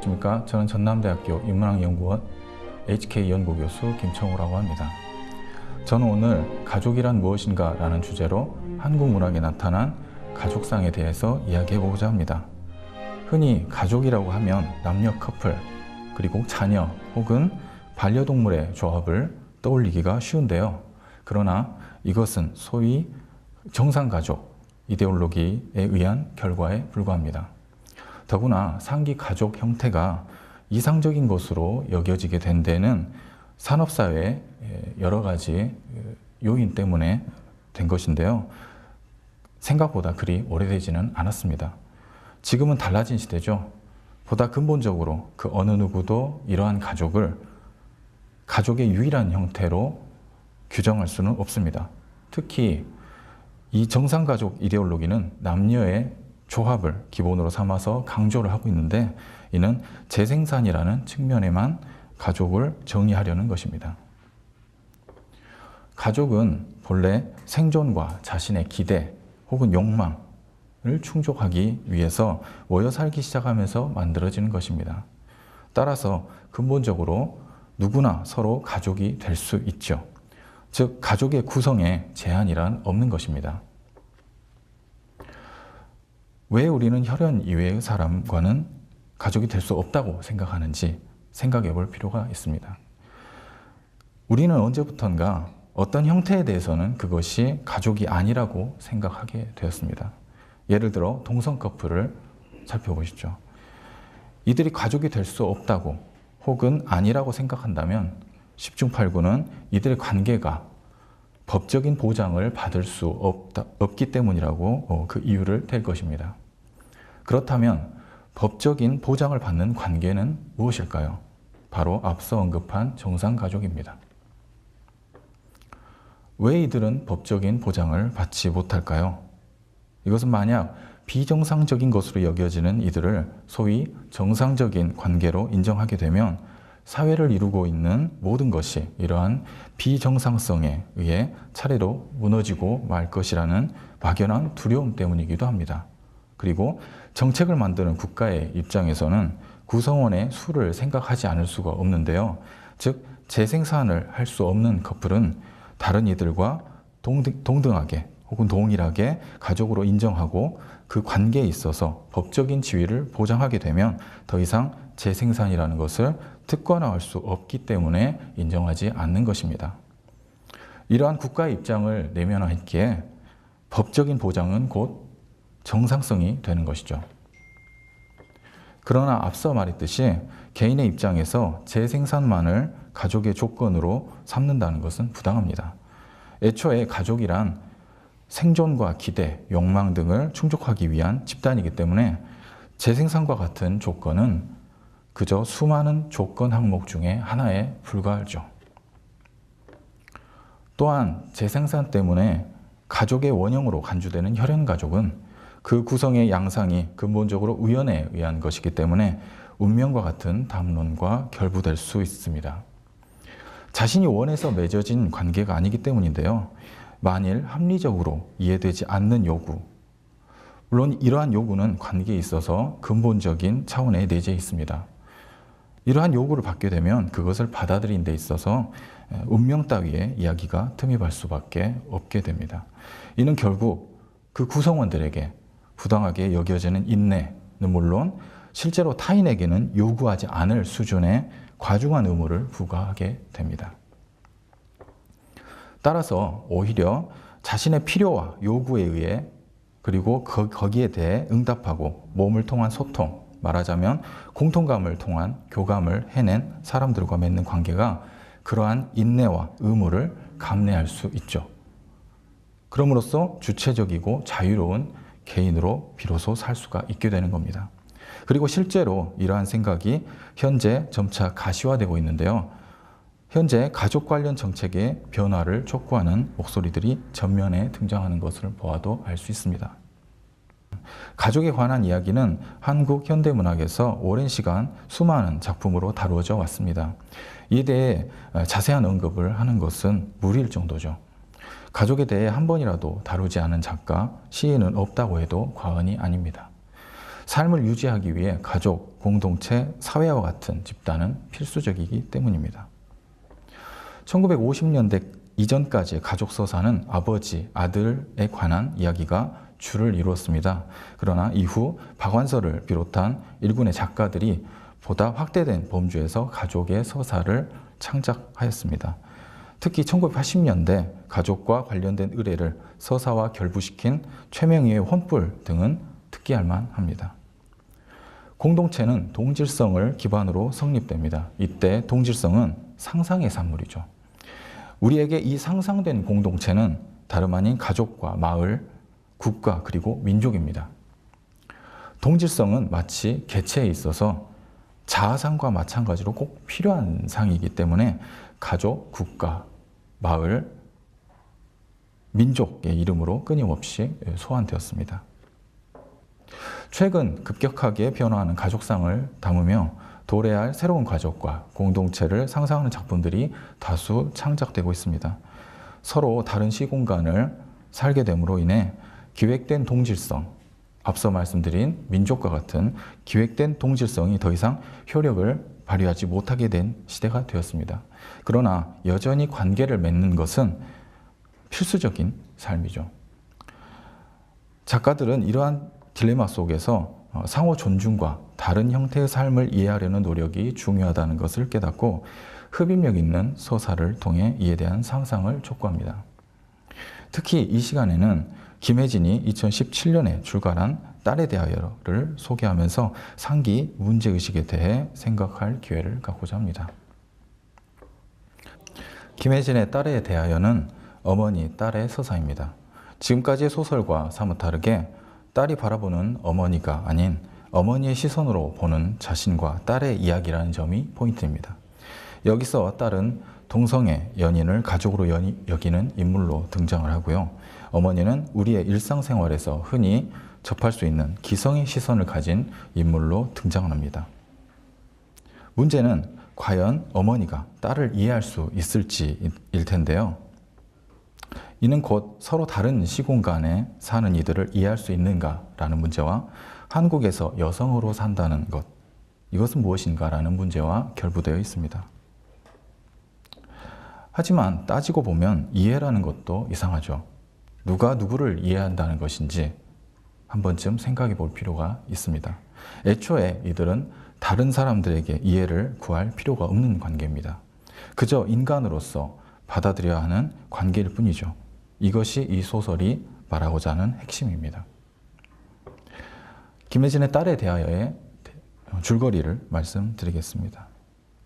안녕하십니까. 저는 전남대학교 인문학연구원 HK연구교수 김청우라고 합니다. 저는 오늘 가족이란 무엇인가 라는 주제로 한국 문학에 나타난 가족상에 대해서 이야기해보고자 합니다. 흔히 가족이라고 하면 남녀 커플, 그리고 자녀 혹은 반려동물의 조합을 떠올리기가 쉬운데요. 그러나 이것은 소위 정상가족 이데올로기에 의한 결과에 불과합니다. 더구나 상기 가족 형태가 이상적인 것으로 여겨지게 된 데는 산업사회의 여러 가지 요인 때문에 된 것인데요. 생각보다 그리 오래되지는 않았습니다. 지금은 달라진 시대죠. 보다 근본적으로 그 어느 누구도 이러한 가족을 가족의 유일한 형태로 규정할 수는 없습니다. 특히 이 정상가족 이데올로기는 남녀의 조합을 기본으로 삼아서 강조를 하고 있는데, 이는 재생산이라는 측면에만 가족을 정의하려는 것입니다. 가족은 본래 생존과 자신의 기대 혹은 욕망을 충족하기 위해서 모여 살기 시작하면서 만들어지는 것입니다. 따라서 근본적으로 누구나 서로 가족이 될 수 있죠. 즉, 가족의 구성에 제한이란 없는 것입니다. 왜 우리는 혈연 이외의 사람과는 가족이 될 수 없다고 생각하는지 생각해 볼 필요가 있습니다. 우리는 언제부턴가 어떤 형태에 대해서는 그것이 가족이 아니라고 생각하게 되었습니다. 예를 들어 동성 커플을 살펴보시죠. 이들이 가족이 될 수 없다고 혹은 아니라고 생각한다면 10중 8구는 이들의 관계가 법적인 보장을 받을 수 없기 때문이라고 그 이유를 댈 것입니다. 그렇다면 법적인 보장을 받는 관계는 무엇일까요? 바로 앞서 언급한 정상가족입니다. 왜 이들은 법적인 보장을 받지 못할까요? 이것은 만약 비정상적인 것으로 여겨지는 이들을 소위 정상적인 관계로 인정하게 되면 사회를 이루고 있는 모든 것이 이러한 비정상성에 의해 차례로 무너지고 말 것이라는 막연한 두려움 때문이기도 합니다. 그리고 정책을 만드는 국가의 입장에서는 구성원의 수를 생각하지 않을 수가 없는데요. 즉, 재생산을 할 수 없는 커플은 다른 이들과 동등하게 혹은 동일하게 가족으로 인정하고 그 관계에 있어서 법적인 지위를 보장하게 되면 더 이상 재생산이라는 것을 특권화할 수 없기 때문에 인정하지 않는 것입니다. 이러한 국가의 입장을 내면화했기에 법적인 보장은 곧 정상성이 되는 것이죠. 그러나 앞서 말했듯이 개인의 입장에서 재생산만을 가족의 조건으로 삼는다는 것은 부당합니다. 애초에 가족이란 생존과 기대, 욕망 등을 충족하기 위한 집단이기 때문에 재생산과 같은 조건은 그저 수많은 조건 항목 중에 하나에 불과하죠. 또한 재생산 때문에 가족의 원형으로 간주되는 혈연가족은 그 구성의 양상이 근본적으로 우연에 의한 것이기 때문에 운명과 같은 담론과 결부될 수 있습니다. 자신이 원해서 맺어진 관계가 아니기 때문인데요. 만일 합리적으로 이해되지 않는 요구, 물론 이러한 요구는 관계에 있어서 근본적인 차원에 내재 있습니다. 이러한 요구를 받게 되면 그것을 받아들인 데 있어서 운명 따위의 이야기가 틈입할 수밖에 없게 됩니다. 이는 결국 그 구성원들에게 부당하게 여겨지는 인내는 물론 실제로 타인에게는 요구하지 않을 수준의 과중한 의무를 부과하게 됩니다. 따라서 오히려 자신의 필요와 요구에 의해 그리고 거기에 대해 응답하고 몸을 통한 소통, 말하자면 공통감을 통한 교감을 해낸 사람들과 맺는 관계가 그러한 인내와 의무를 감내할 수 있죠. 그럼으로써 주체적이고 자유로운 개인으로 비로소 살 수가 있게 되는 겁니다. 그리고 실제로 이러한 생각이 현재 점차 가시화되고 있는데요. 현재 가족 관련 정책의 변화를 촉구하는 목소리들이 전면에 등장하는 것을 보아도 알 수 있습니다. 가족에 관한 이야기는 한국 현대문학에서 오랜 시간 수많은 작품으로 다루어져 왔습니다. 이에 대해 자세한 언급을 하는 것은 무리일 정도죠. 가족에 대해 한 번이라도 다루지 않은 작가, 시인은 없다고 해도 과언이 아닙니다. 삶을 유지하기 위해 가족, 공동체, 사회와 같은 집단은 필수적이기 때문입니다. 1950년대 이전까지의 가족 서사는 아버지, 아들에 관한 이야기가 주를 이루었습니다. 그러나 이후 박완서를 비롯한 일군의 작가들이 보다 확대된 범주에서 가족의 서사를 창작하였습니다. 특히 1980년대 가족과 관련된 의뢰를 서사와 결부시킨 최명희의 혼불 등은 특기할 만합니다. 공동체는 동질성을 기반으로 성립됩니다. 이때 동질성은 상상의 산물이죠. 우리에게 이 상상된 공동체는 다름 아닌 가족과 마을, 국가 그리고 민족입니다. 동질성은 마치 개체에 있어서 자아상과 마찬가지로 꼭 필요한 상이기 때문에 가족, 국가, 마을, 민족의 이름으로 끊임없이 소환되었습니다. 최근 급격하게 변화하는 가족상을 담으며 도래할 새로운 가족과 공동체를 상상하는 작품들이 다수 창작되고 있습니다. 서로 다른 시공간을 살게 됨으로 인해 기획된 동질성, 앞서 말씀드린 민족과 같은 기획된 동질성이 더 이상 효력을 발휘하지 못하게 된 시대가 되었습니다. 그러나 여전히 관계를 맺는 것은 필수적인 삶이죠. 작가들은 이러한 딜레마 속에서 상호 존중과 다른 형태의 삶을 이해하려는 노력이 중요하다는 것을 깨닫고 흡입력 있는 서사를 통해 이에 대한 상상을 촉구합니다. 특히 이 시간에는 김혜진이 2017년에 출간한 딸에 대하여를 소개하면서 상기 문제의식에 대해 생각할 기회를 갖고자 합니다. 김혜진의 딸에 대하여는 어머니, 딸의 서사입니다. 지금까지의 소설과 사뭇 다르게 딸이 바라보는 어머니가 아닌 어머니의 시선으로 보는 자신과 딸의 이야기라는 점이 포인트입니다. 여기서 딸은 동성애 연인을 가족으로 여기는 인물로 등장을 하고요. 어머니는 우리의 일상생활에서 흔히 접할 수 있는 기성의 시선을 가진 인물로 등장을 합니다. 문제는 과연 어머니가 딸을 이해할 수 있을지일 텐데요. 이는 곧 서로 다른 시공간에 사는 이들을 이해할 수 있는가라는 문제와 한국에서 여성으로 산다는 것, 이것은 무엇인가라는 문제와 결부되어 있습니다. 하지만 따지고 보면 이해라는 것도 이상하죠. 누가 누구를 이해한다는 것인지 한 번쯤 생각해 볼 필요가 있습니다. 애초에 이들은 다른 사람들에게 이해를 구할 필요가 없는 관계입니다. 그저 인간으로서 받아들여야 하는 관계일 뿐이죠. 이것이 이 소설이 말하고자 하는 핵심입니다. 김혜진의 딸에 대하여의 줄거리를 말씀드리겠습니다.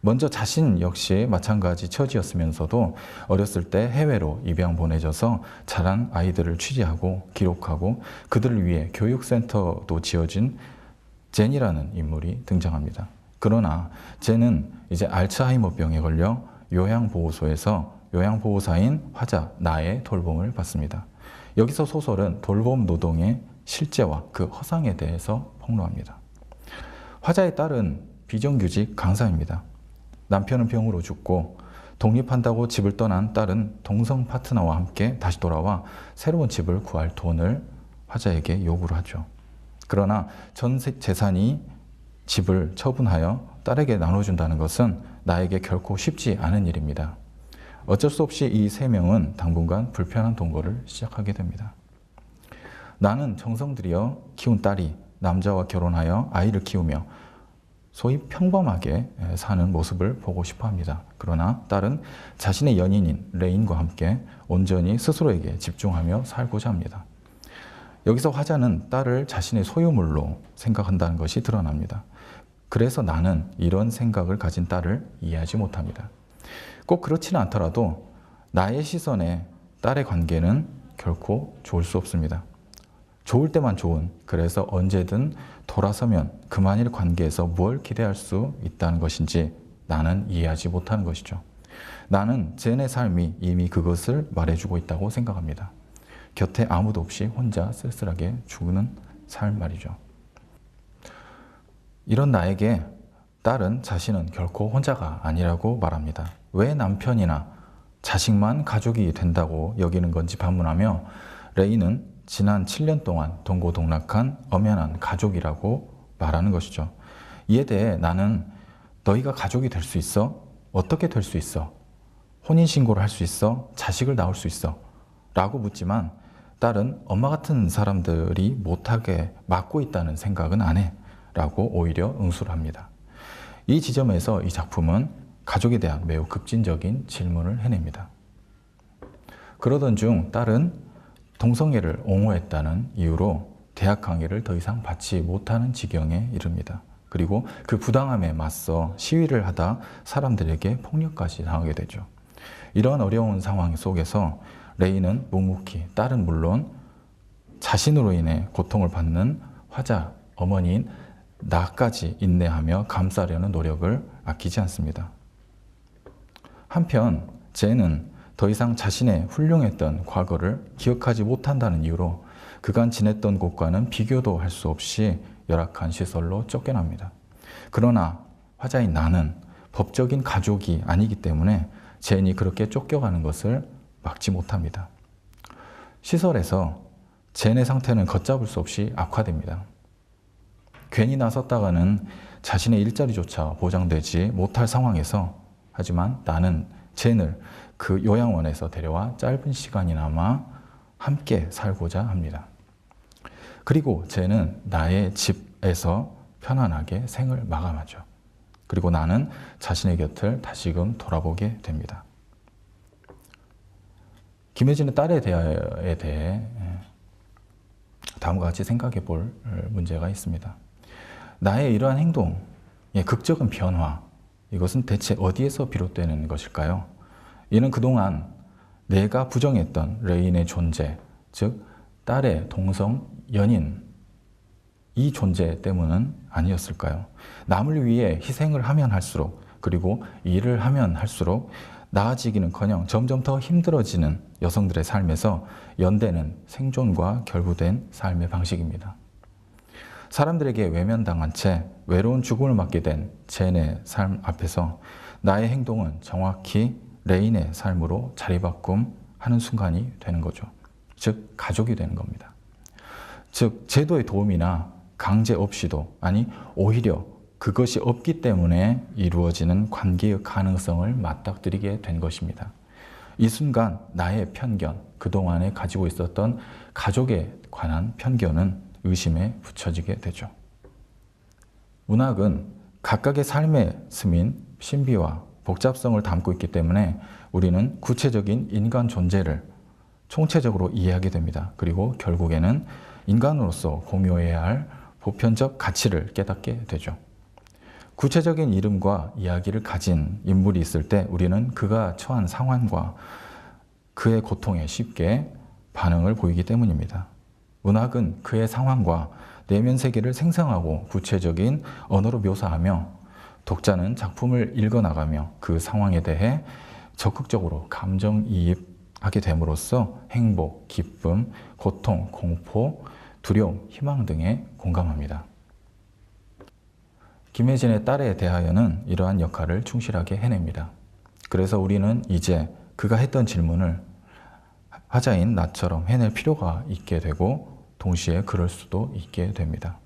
먼저 자신 역시 마찬가지 처지였으면서도 어렸을 때 해외로 입양 보내져서 자란 아이들을 취재하고 기록하고 그들을 위해 교육센터도 지어진 젠이라는 인물이 등장합니다. 그러나 젠은 이제 알츠하이머병에 걸려 요양보호소에서 요양보호사인 화자 나의 돌봄을 받습니다. 여기서 소설은 돌봄 노동의 실제와 그 허상에 대해서 폭로합니다. 화자의 딸은 비정규직 강사입니다. 남편은 병으로 죽고 독립한다고 집을 떠난 딸은 동성 파트너와 함께 다시 돌아와 새로운 집을 구할 돈을 화자에게 요구를 하죠. 그러나 전 재산이 집을 처분하여 딸에게 나눠준다는 것은 나에게 결코 쉽지 않은 일입니다. 어쩔 수 없이 이 세 명은 당분간 불편한 동거를 시작하게 됩니다. 나는 정성 들여 키운 딸이 남자와 결혼하여 아이를 키우며 소위 평범하게 사는 모습을 보고 싶어 합니다. 그러나 딸은 자신의 연인인 레인과 함께 온전히 스스로에게 집중하며 살고자 합니다. 여기서 화자는 딸을 자신의 소유물로 생각한다는 것이 드러납니다. 그래서 나는 이런 생각을 가진 딸을 이해하지 못합니다. 꼭 그렇지는 않더라도 나의 시선에 딸의 관계는 결코 좋을 수 없습니다. 좋을 때만 좋은, 그래서 언제든 돌아서면 그만일 관계에서 뭘 기대할 수 있다는 것인지 나는 이해하지 못하는 것이죠. 나는 젠의 삶이 이미 그것을 말해주고 있다고 생각합니다. 곁에 아무도 없이 혼자 쓸쓸하게 죽는 삶 말이죠. 이런 나에게 딸은 자신은 결코 혼자가 아니라고 말합니다. 왜 남편이나 자식만 가족이 된다고 여기는 건지 반문하며 레이는 지난 7년 동안 동고동락한 엄연한 가족이라고 말하는 것이죠. 이에 대해 나는 너희가 가족이 될 수 있어? 어떻게 될 수 있어? 혼인신고를 할 수 있어? 자식을 낳을 수 있어? 라고 묻지만 딸은 엄마 같은 사람들이 못하게 막고 있다는 생각은 안 해. 라고 오히려 응수를 합니다. 이 지점에서 이 작품은 가족에 대한 매우 급진적인 질문을 해냅니다. 그러던 중 딸은 동성애를 옹호했다는 이유로 대학 강의를 더 이상 받지 못하는 지경에 이릅니다. 그리고 그 부당함에 맞서 시위를 하다 사람들에게 폭력까지 당하게 되죠. 이러한 어려운 상황 속에서 레이는 묵묵히, 딸은 물론 자신으로 인해 고통을 받는 화자 어머니인 나까지 인내하며 감싸려는 노력을 아끼지 않습니다. 한편 제는 더 이상 자신의 훌륭했던 과거를 기억하지 못한다는 이유로 그간 지냈던 곳과는 비교도 할 수 없이 열악한 시설로 쫓겨납니다. 그러나 화자인 나는 법적인 가족이 아니기 때문에 젠이 그렇게 쫓겨가는 것을 막지 못합니다. 시설에서 젠의 상태는 걷잡을 수 없이 악화됩니다. 괜히 나섰다가는 자신의 일자리조차 보장되지 못할 상황에서 하지만 나는 젠을 그 요양원에서 데려와 짧은 시간이나마 함께 살고자 합니다. 그리고 젠은 나의 집에서 편안하게 생을 마감하죠. 그리고 나는 자신의 곁을 다시금 돌아보게 됩니다. 김혜진의 딸에 대해 다음과 같이 생각해 볼 문제가 있습니다. 나의 이러한 행동의 극적인 변화, 이것은 대체 어디에서 비롯되는 것일까요? 이는 그동안 내가 부정했던 레인의 존재, 즉 딸의 동성 연인, 이 존재 때문은 아니었을까요? 남을 위해 희생을 하면 할수록, 그리고 일을 하면 할수록 나아지기는커녕 점점 더 힘들어지는 여성들의 삶에서 연대는 생존과 결부된 삶의 방식입니다. 사람들에게 외면당한 채 외로운 죽음을 맞게 된 젠의 삶 앞에서 나의 행동은 정확히 레인의 삶으로 자리바꿈하는 순간이 되는 거죠. 즉 가족이 되는 겁니다. 즉 제도의 도움이나 강제 없이도, 아니 오히려 그것이 없기 때문에 이루어지는 관계의 가능성을 맞닥뜨리게 된 것입니다. 이 순간 나의 편견, 그동안에 가지고 있었던 가족에 관한 편견은 의심에 붙여지게 되죠. 문학은 각각의 삶에 스민 신비와 복잡성을 담고 있기 때문에 우리는 구체적인 인간 존재를 총체적으로 이해하게 됩니다. 그리고 결국에는 인간으로서 공유해야 할 보편적 가치를 깨닫게 되죠. 구체적인 이름과 이야기를 가진 인물이 있을 때 우리는 그가 처한 상황과 그의 고통에 쉽게 반응을 보이기 때문입니다. 문학은 그의 상황과 내면 세계를 생생하고 구체적인 언어로 묘사하며 독자는 작품을 읽어나가며 그 상황에 대해 적극적으로 감정이입하게 됨으로써 행복, 기쁨, 고통, 공포, 두려움, 희망 등에 공감합니다. 김혜진의 딸에 대하여는 이러한 역할을 충실하게 해냅니다. 그래서 우리는 이제 그가 했던 질문을 화자인 나처럼 해낼 필요가 있게 되고 동시에 그럴 수도 있게 됩니다.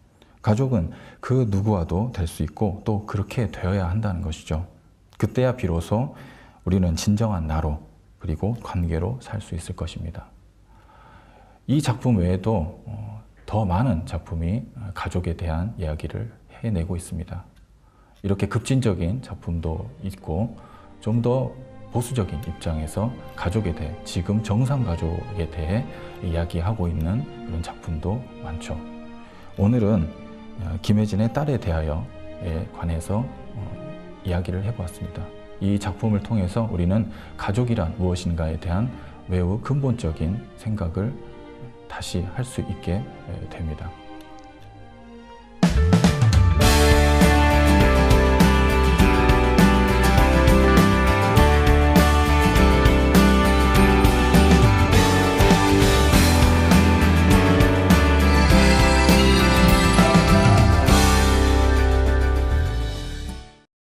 가족은 그 누구와도 될 수 있고 또 그렇게 되어야 한다는 것이죠. 그때야 비로소 우리는 진정한 나로 그리고 관계로 살 수 있을 것입니다. 이 작품 외에도 더 많은 작품이 가족에 대한 이야기를 해내고 있습니다. 이렇게 급진적인 작품도 있고 좀 더 보수적인 입장에서 가족에 대해, 지금 정상 가족에 대해 이야기하고 있는 그런 작품도 많죠. 오늘은 김혜진의 딸에 대하여에 관해서 이야기를 해보았습니다. 이 작품을 통해서 우리는 가족이란 무엇인가에 대한 매우 근본적인 생각을 다시 할 수 있게 됩니다.